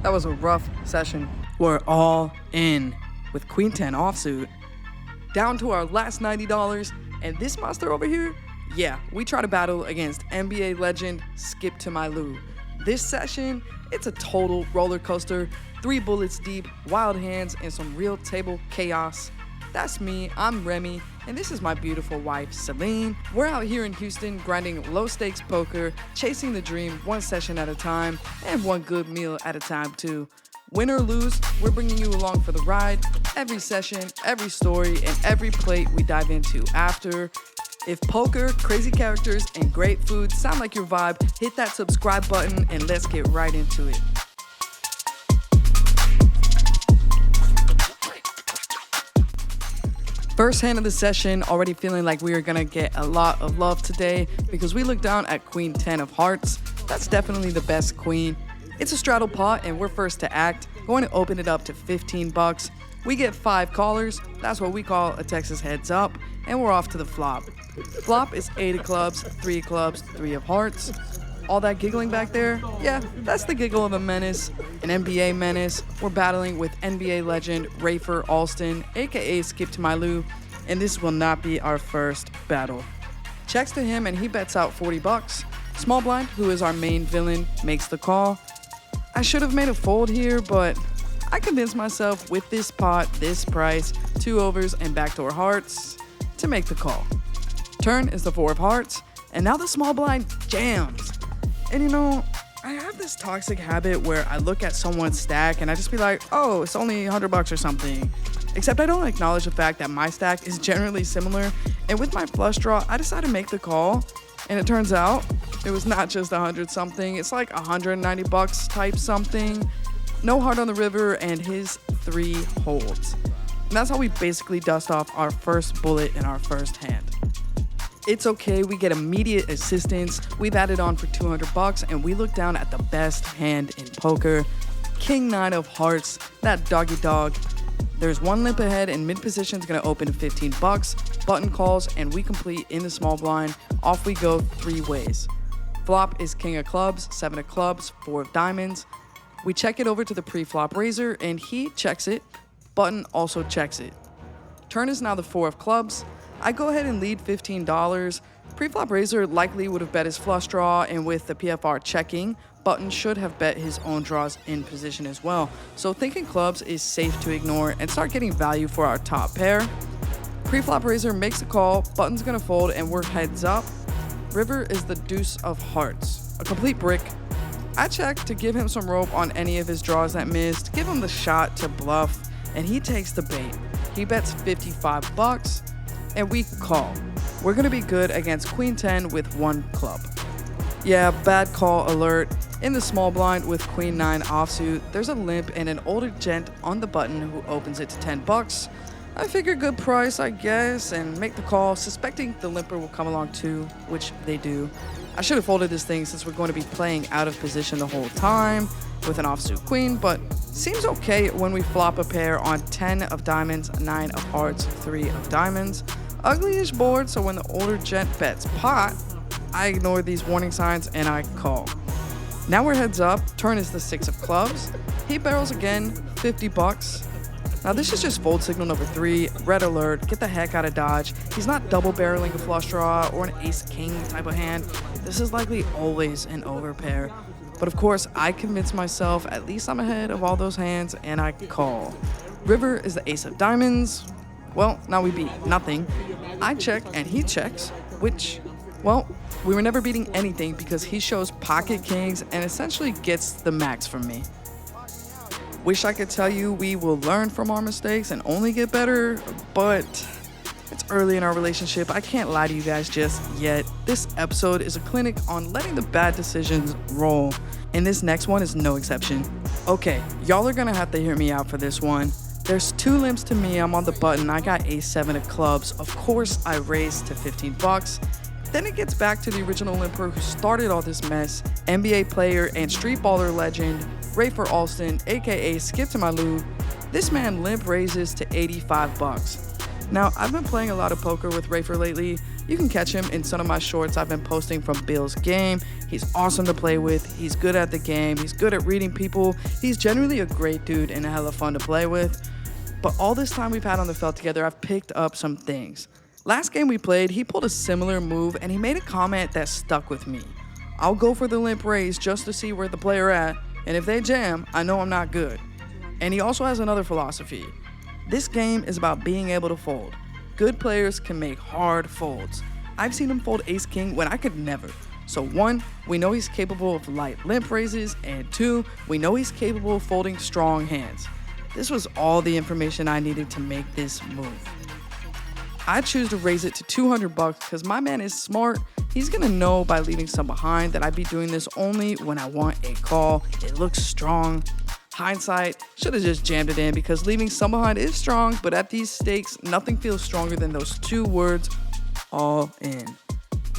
That was a rough session. We're all in with Queen 10 offsuit. Down to our last $90, and this monster over here, yeah, we try to battle against NBA legend Skip to My Lou. This session, it's a total roller coaster, 3 bullets deep, wild hands, and some real table chaos. That's me, I'm Remy, and this is my beautiful wife, Sileyne. We're out here in Houston grinding low-stakes poker, chasing the dream one session at a time, and one good meal at a time too. Win or lose, we're bringing you along for the ride. Every session, every story, and every plate we dive into after. If poker, crazy characters, and great food sound like your vibe, hit that subscribe button and let's get right into it. First hand of the session, already feeling like we are gonna get a lot of love today because we look down at Queen 10 of hearts. That's definitely the best queen. It's a straddle pot and we're first to act. Going to open it up to $15. We get 5 callers. That's what we call a Texas heads up, and we're off to the flop. Flop is 8 of clubs, 3 of clubs, 3 of hearts. All that giggling back there, yeah, that's the giggle of a menace, an NBA menace. We're battling with NBA legend Rafer Alston, aka Skip to My Lou, and this will not be our first battle. Checks to him and he bets out $40. Small blind, who is our main villain, makes the call. I should have made a fold here, but I convinced myself with this pot, this price, 2 overs and backdoor hearts to make the call. Turn is the 4 of hearts, and now the small blind jams. And you know, I have this toxic habit where I look at someone's stack and I just be like, oh, it's only $100 or something. Except I don't acknowledge the fact that my stack is generally similar. And with my flush draw, I decided to make the call. And it turns out it was not just 100 something, it's like $190 type something. No heart on the river and his 3 holds. And that's how we basically dust off our first bullet in our first hand. It's okay, we get immediate assistance. We've added on for $200 and we look down at the best hand in poker. King 9 of hearts, that doggy dog. There's 1 limp ahead and mid position is gonna open to $15. Button calls and we complete in the small blind. Off we go 3 ways. Flop is king of clubs, 7 of clubs, 4 of diamonds. We check it over to the pre-flop raiser and he checks it. Button also checks it. Turn is now the 4 of clubs. I go ahead and lead $15. Pre-flop raiser likely would have bet his flush draw, and with the PFR checking, Button should have bet his own draws in position as well. So thinking clubs is safe to ignore and start getting value for our top pair. Pre-flop raiser makes a call, Button's gonna fold, and we're heads up. River is the deuce of hearts, a complete brick. I check to give him some rope on any of his draws that missed, give him the shot to bluff, and he takes the bait. He bets $55. And we call. We're gonna be good against Queen 10 with 1 club. Yeah, bad call alert. In the small blind with Queen 9 offsuit, there's a limp and an older gent on the button who opens it to $10. I figure good price, I guess, and make the call, suspecting the limper will come along too, which they do. I should have folded this thing since we're going to be playing out of position the whole time with an offsuit queen, but seems okay when we flop a pair on 10 of diamonds, 9 of hearts, 3 of diamonds. Ugly-ish board, so when the older gent bets pot, I ignore these warning signs and I call. Now we're heads up, turn is the 6 of clubs. He barrels again, $50. Now this is just fold signal number 3, red alert, get the heck out of Dodge. He's not double barreling a flush draw or an ace-king type of hand. This is likely always an overpair. But of course, I convince myself at least I'm ahead of all those hands and I call. River is the ace of diamonds. Well, now we beat nothing. I check and he checks, which, well, we were never beating anything because he shows pocket kings and essentially gets the max from me. Wish I could tell you we will learn from our mistakes and only get better, but it's early in our relationship. I can't lie to you guys just yet. This episode is a clinic on letting the bad decisions roll, and this next one is no exception. Okay, y'all are gonna have to hear me out for this one. There's 2 limps to me, I'm on the button, I got ace-7 of clubs. Of course, I raised to $15. Then it gets back to the original limper who started all this mess, NBA player and street baller legend, Rafer Alston, aka Skip to My Lou. This man limp raises to $85. Now, I've been playing a lot of poker with Rafer lately. You can catch him in some of my shorts I've been posting from Bill's game. He's awesome to play with. He's good at the game. He's good at reading people. He's generally a great dude and hella fun to play with. But all this time we've had on the felt together, I've picked up some things. Last game we played, he pulled a similar move and he made a comment that stuck with me. I'll go for the limp raise just to see where the player at, and if they jam, I know I'm not good. And he also has another philosophy. This game is about being able to fold. Good players can make hard folds. I've seen him fold ace-king when I could never. So 1, we know he's capable of light limp raises, and 2, we know he's capable of folding strong hands. This was all the information I needed to make this move. I choose to raise it to $200 because my man is smart. He's gonna know by leaving some behind that I'd be doing this only when I want a call. It looks strong. Hindsight, should have just jammed it in because leaving some behind is strong, but at these stakes, nothing feels stronger than those 2 words, all in.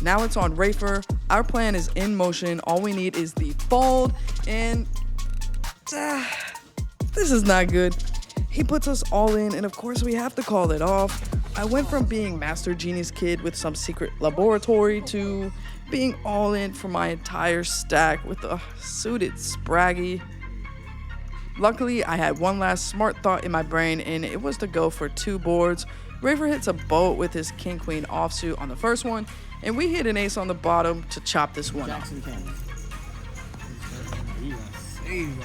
Now it's on Rafer. Our plan is in motion. All we need is the fold, and this is not good. He puts us all in, and of course we have to call it off. I went from being Master Genius Kid with some secret laboratory to being all in for my entire stack with a suited Spraggy. Luckily, I had one last smart thought in my brain, and it was to go for 2 boards. Rafer hits a boat with his king-queen offsuit on the first one, and we hit an ace on the bottom to chop this one up. Save.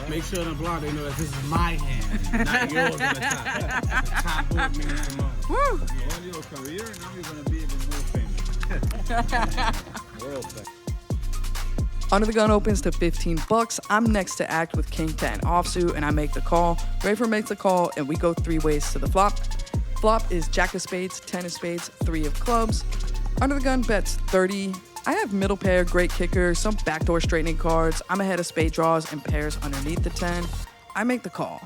Make sure the block they know that this is my hand, not yours at the top. Top board means the most. Woo! All your career, now you're gonna be even more famous. World famous. Under the gun opens to $15. I'm next to act with king 10 offsuit, and I make the call. Rafer makes the call, and we go 3 ways to the flop. Flop is jack of spades, 10 of spades, 3 of clubs. Under the gun bets 30. I have middle pair, great kicker, some backdoor straightening cards. I'm ahead of spade draws and pairs underneath the 10. I make the call.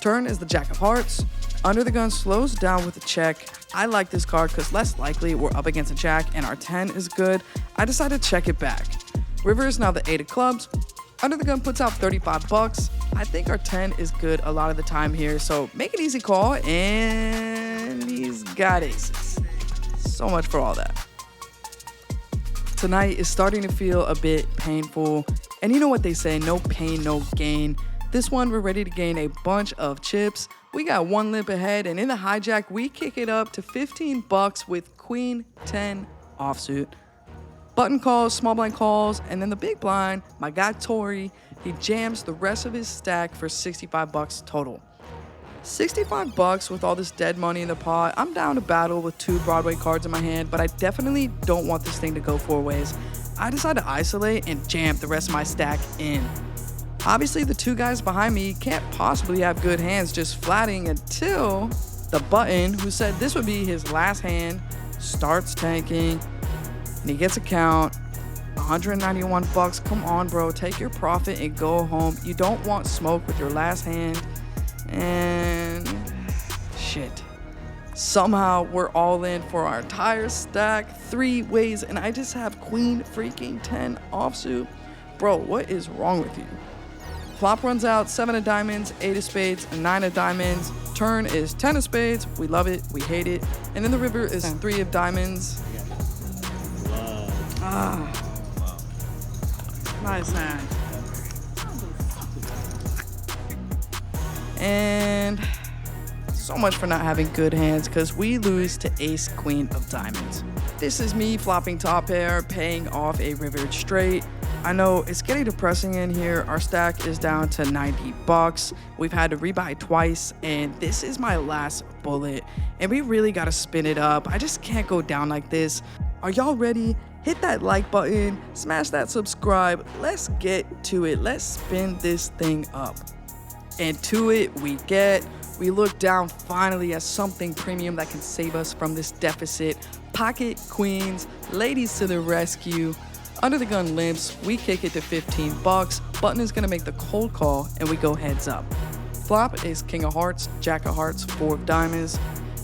Turn is the jack of hearts. Under the gun slows down with a check. I like this card because less likely we're up against a jack and our 10 is good. I decide to check it back. River is now the 8 of clubs. Under the gun puts out $35. I think our 10 is good a lot of the time here, so make an easy call, and he's got aces. So much for all that. Tonight is starting to feel a bit painful, and you know what they say, no pain, no gain. This one, we're ready to gain a bunch of chips. We got 1 limp ahead, and in the hijack, we kick it up to $15 with queen 10 offsuit. Button calls, small blind calls, and then the big blind, my guy Tori, he jams the rest of his stack for $65 total. $65 with all this dead money in the pot. I'm down to battle with 2 Broadway cards in my hand, but I definitely don't want this thing to go 4 ways. I decide to isolate and jam the rest of my stack in. Obviously, the 2 guys behind me can't possibly have good hands just flatting until the button, who said this would be his last hand, starts tanking, and he gets a count. $191. Come on, bro. Take your profit and go home. You don't want smoke with your last hand. And shit. Somehow we're all in for our entire stack 3 ways, and I just have queen freaking 10 offsuit. Bro, what is wrong with you? Flop runs out 7 of diamonds, 8 of spades, and 9 of diamonds. Turn is 10 of spades. We love it. We hate it. And then the river is 3 of diamonds. Nice hand. And so much for not having good hands because we lose to ace queen of diamonds. This is me flopping top pair, paying off a rivered straight. I know it's getting depressing in here. Our stack is down to $90. We've had to rebuy twice, and this is my last bullet. And we really gotta spin it up. I just can't go down like this. Are y'all ready? Hit that like button, smash that subscribe. Let's get to it. Let's spin this thing up. And to it we get. We look down finally at something premium that can save us from this deficit. Pocket queens, ladies to the rescue. Under the gun limps, we kick it to $15. Button is gonna make the cold call, and we go heads up. Flop is king of hearts, jack of hearts, 4 of diamonds.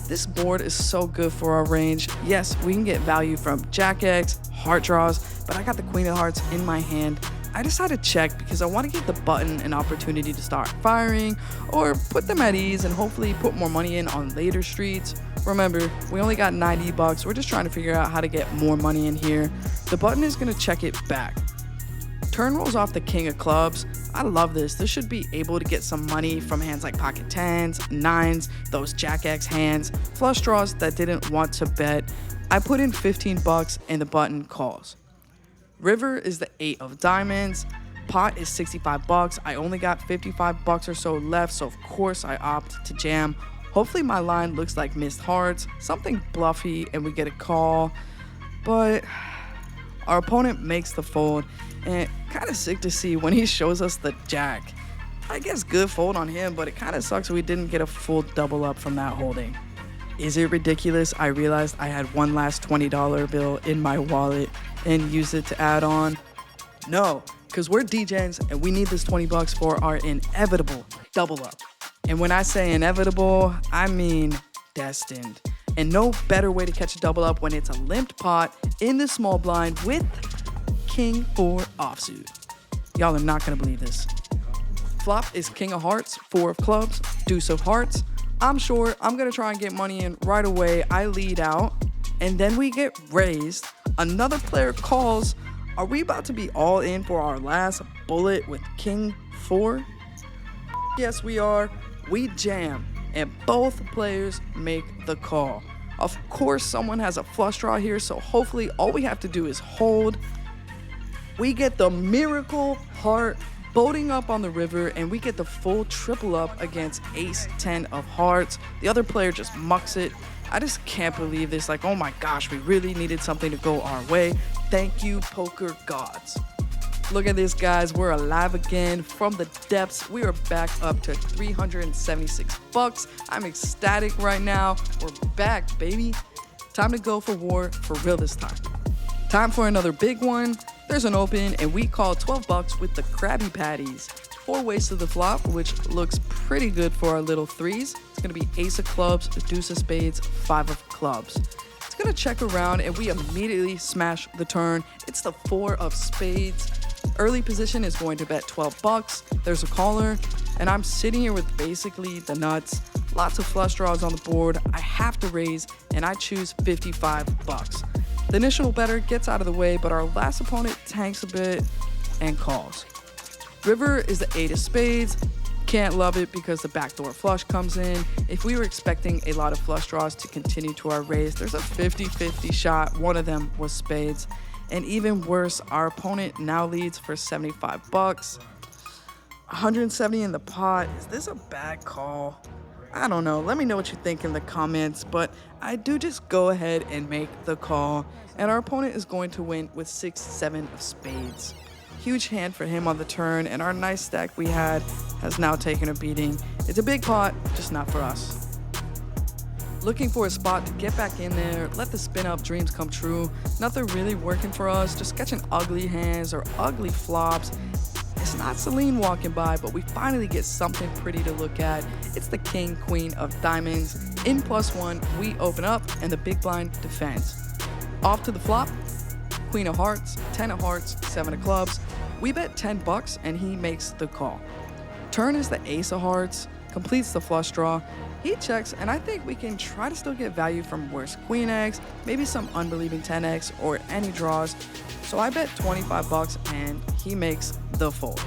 This board is so good for our range. Yes, we can get value from jack X, heart draws, but I got the queen of hearts in my hand. I decided to check because I want to give the button an opportunity to start firing or put them at ease and hopefully put more money in on later streets. Remember, we only got 90 bucks. We're just trying to figure out how to get more money in here. The button is going to check it back. Turn rolls off the king of clubs. I love this. This should be able to get some money from hands like pocket 10s, 9s, those jack X hands, flush draws that didn't want to bet. I put in 15 bucks and the button calls. River is the 8 of diamonds. Pot is 65 bucks. I only got 55 bucks or so left, so of course I opt to jam. Hopefully my line looks like missed hearts, something bluffy, and we get a call. But our opponent makes the fold, and kind of sick to see when he shows us the jack. I guess good fold on him, but it kind of sucks we didn't get a full double up from that holding. Is it ridiculous? I realized I had one last $20 bill in my wallet and used it to add on. No, because we're DJs and we need this 20 bucks for our inevitable double up. And when I say inevitable, I mean destined. And no better way to catch a double up when it's a limped pot in the small blind with King 4 offsuit. Y'all are not gonna believe this. Flop is King of Hearts, 4 of clubs, Deuce of Hearts. I'm sure I'm gonna try and get money in right away. I lead out, and then we get raised. Another player calls. Are we about to be all in for our last bullet with King 4? Yes, we are. We jam, and both players make the call. Of course, someone has a flush draw here, so hopefully all we have to do is hold. We get the miracle heart boating up on the river, and we get the full triple up against ace 10 of hearts. The other player just mucks it. I just can't believe this. Like, oh my gosh, we really needed something to go our way. Thank you, poker gods. Look at this, guys. We're alive again from the depths. We are back up to 376 bucks. I'm ecstatic right now. We're back, baby. Time to go for war for real this time. Time for another big one. There's an open, and we call 12 bucks with the Krabby Patties. 4 ways to the flop, which looks pretty good for our little threes. It's gonna be ace of clubs, deuce of spades, 5 of clubs. It's gonna check around, and we immediately smash the turn. It's the 4 of spades. Early position is going to bet 12 bucks. There's a caller, and I'm sitting here with basically the nuts. Lots of flush draws on the board. I have to raise, and I choose 55 bucks. The initial better gets out of the way, but our last opponent tanks a bit and calls. River is the 8 of spades. Can't love it because the backdoor flush comes in. If we were expecting a lot of flush draws to continue to our raise, there's a 50-50 shot. One of them was spades. And even worse, our opponent now leads for 75 bucks. 170 in the pot. Is this a bad call? I don't know. Let me know what you think in the comments, but I do just go ahead and make the call, and our opponent is going to win with 6-7 of spades. Huge hand for him on the turn, and our nice stack we had has now taken a beating. It's a big pot, just not for us. Looking for a spot to get back in there, let the spin up dreams come true. Nothing really working for us, just catching ugly hands or ugly flops. It's not Sileyne walking by, but we finally get something pretty to look at. It's the king, queen of diamonds. In +1, we open up, and the big blind defends. Off to the flop, queen of hearts, 10 of hearts, 7 of clubs. We bet 10 bucks, and he makes the call. Turn is the ace of hearts, completes the flush draw. He checks, and I think we can try to still get value from worse queen X, maybe some unbelieving 10X, or any draws. So I bet 25 bucks, and he makes the fold.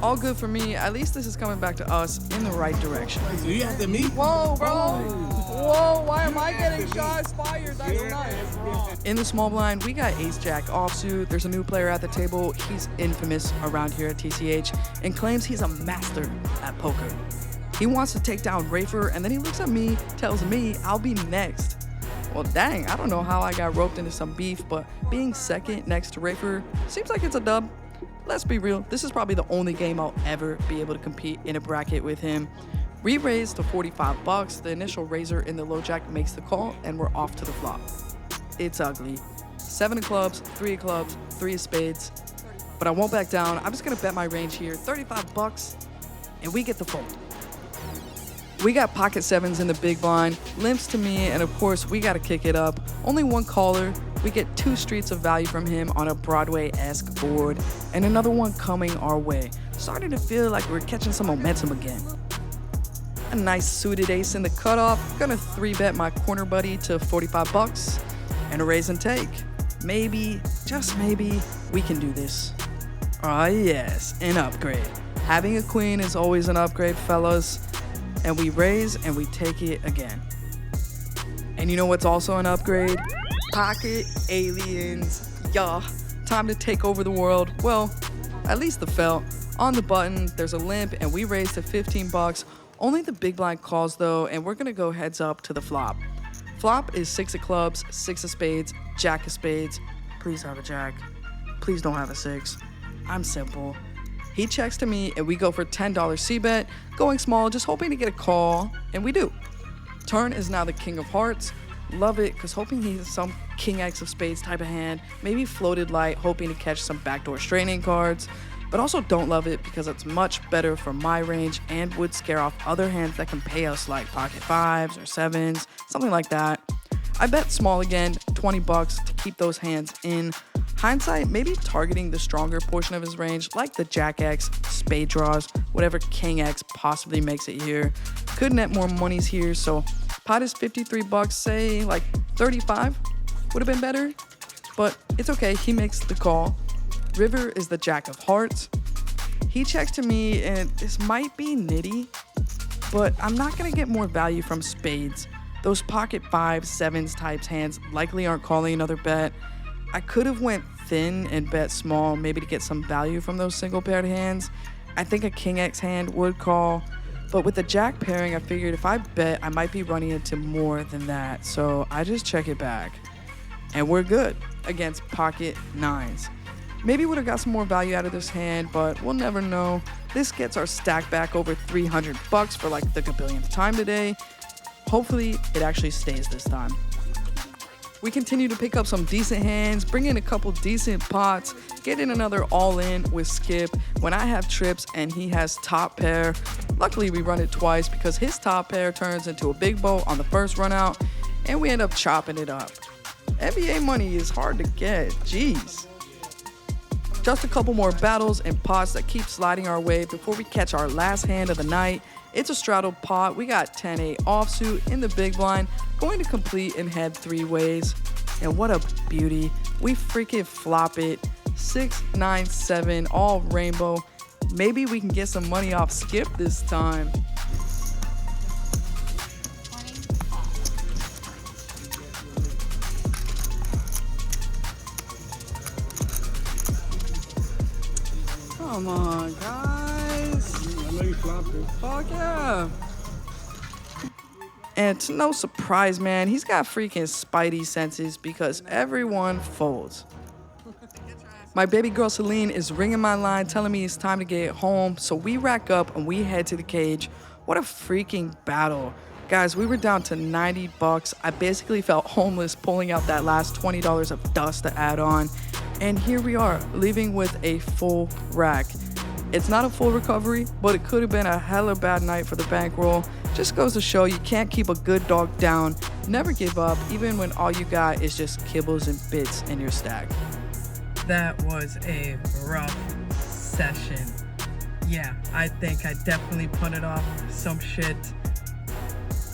All good for me. At least this is coming back to us in the right direction. So you have to meet. Whoa, bro. Whoa, why am I getting shots fired? That's nuts. In the small blind, we got ace jack offsuit. There's a new player at the table. He's infamous around here at TCH and claims he's a master at poker. He wants to take down Rafer, and then he looks at me, tells me I'll be next. Well, dang, I don't know how I got roped into some beef, but being second next to Rafer seems like it's a dub. Let's be real, this is probably the only game I'll ever be able to compete in a bracket with him. We raise to 45 bucks. The initial raiser in the low jack makes the call, and we're off to the flop. It's ugly. 7 of clubs, 3 of clubs, 3 of spades. But I won't back down. I'm just gonna bet my range here, 35 bucks, and we get the fold. We got pocket 7s in the big blind, limps to me, and of course we gotta kick it up. Only one caller, We get 2 streets of value from him on a Broadway-esque board, and another one coming our way. Starting to feel like we're catching some momentum again. A nice suited ace in the cutoff. Gonna 3-bet my corner buddy to 45 bucks and a raise and take. Maybe, just maybe, we can do this. Ah yes, an upgrade. Having a queen is always an upgrade, fellas. And we raise and we take it again. And you know what's also an upgrade? Pocket aliens. Yeah, time to take over the world. Well, at least the felt. On the button, there's a limp and we raise to 15 bucks. Only the big blind calls though, and we're gonna go heads up to the flop. Flop is 6 of clubs, 6 of spades, jack of spades. Please have a jack. Please don't have a 6. I'm simple. He checks to me and we go for $10 c-bet, going small, just hoping to get a call, and we do. Turn is now the king of hearts. Love it, cause hoping he's some king X of spades type of hand, maybe floated light, hoping to catch some backdoor straightening cards. But also don't love it because it's much better for my range and would scare off other hands that can pay us like pocket 5s or 7s, something like that. I bet small again, 20 bucks to keep those hands in. Hindsight, maybe targeting the stronger portion of his range, like the Jack X, spade draws, whatever King X possibly makes it here. Could net more monies here, so pot is 53 bucks, say like 35 would have been better, but it's okay, he makes the call. River is the jack of hearts. He checks to me, and this might be nitty, but I'm not gonna get more value from spades. Those pocket 5s, 7s types hands likely aren't calling another bet. I could have went thin and bet small, maybe to get some value from those single paired hands. I think a King X hand would call, but with the jack pairing, I figured if I bet, I might be running into more than that, so I just check it back. And we're good against pocket 9s. Maybe would have got some more value out of this hand, but we'll never know. This gets our stack back over 300 bucks for like the gabillionth time today. Hopefully it actually stays this time. We continue to pick up some decent hands, bring in a couple decent pots, get in another all-in with Skip when I have trips and he has top pair. Luckily we run it twice because his top pair turns into a big bowl on the first run out and we end up chopping it up. NBA money is hard to get, jeez. Just a couple more battles and pots that keep sliding our way before we catch our last hand of the night. It's a straddled pot. We got 10-8 offsuit in the big blind, going to complete and head 3 ways. And what a beauty. We freaking flop it. 6, 9, 7, all rainbow. Maybe we can get some money off Skip this time. Come on, guys. I know you flopped it. Fuck yeah. And it's no surprise, man. He's got freaking spidey senses because everyone folds. My baby girl Sileyne is ringing my line, telling me it's time to get home. So we rack up and we head to the cage. What a freaking battle. Guys, we were down to 90 bucks. I basically felt homeless pulling out that last $20 of dust to add on. And here we are, leaving with a full rack. It's not a full recovery, but it could have been a hella bad night for the bankroll. Just goes to show you can't keep a good dog down. Never give up, even when all you got is just kibbles and bits in your stack. That was a rough session. Yeah, I think I definitely punted off some shit.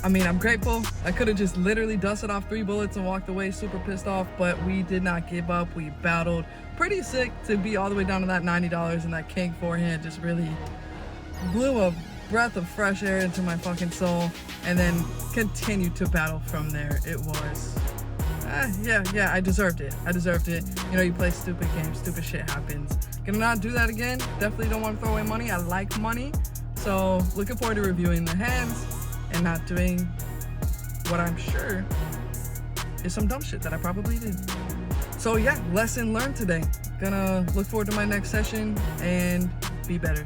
I mean, I'm grateful. I could have just literally dusted off 3 bullets and walked away super pissed off, but we did not give up. We battled. Pretty sick to be all the way down to that $90, and that king forehand just really blew a breath of fresh air into my fucking soul, and then continued to battle from there. It was, yeah, I deserved it. You know, you play stupid games, stupid shit happens. Gonna not do that again. Definitely don't want to throw away money. I like money. So looking forward to reviewing the hands and not doing what I'm sure is some dumb shit that I probably did. So yeah, lesson learned today. Gonna look forward to my next session and be better.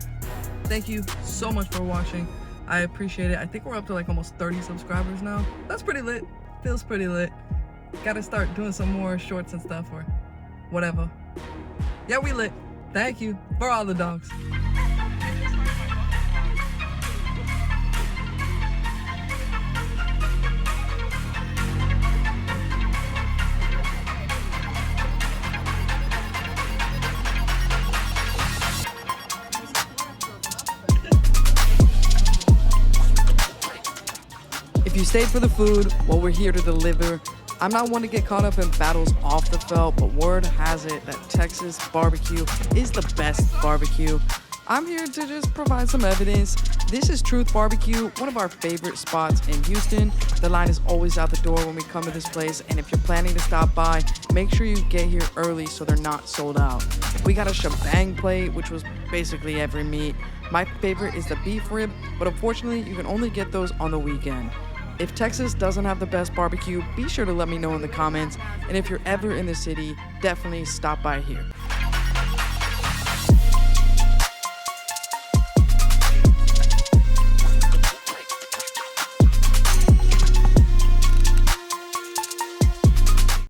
Thank you so much for watching. I appreciate it. I think we're up to like almost 30 subscribers now. That's pretty lit. Feels pretty lit. Gotta start doing some more shorts and stuff or whatever. Yeah, we lit. Thank you for all the dogs. If you stayed for the food, well, we're here to deliver. I'm not one to get caught up in battles off the felt, but word has it that Texas barbecue is the best barbecue. I'm here to just provide some evidence. This is Truth Barbecue, one of our favorite spots in Houston. The line is always out the door when we come to this place, and if you're planning to stop by, make sure you get here early so they're not sold out. We got a shebang plate, which was basically every meat. My favorite is the beef rib, but unfortunately, you can only get those on the weekend. If Texas doesn't have the best barbecue, be sure to let me know in the comments. And if you're ever in the city, definitely stop by here.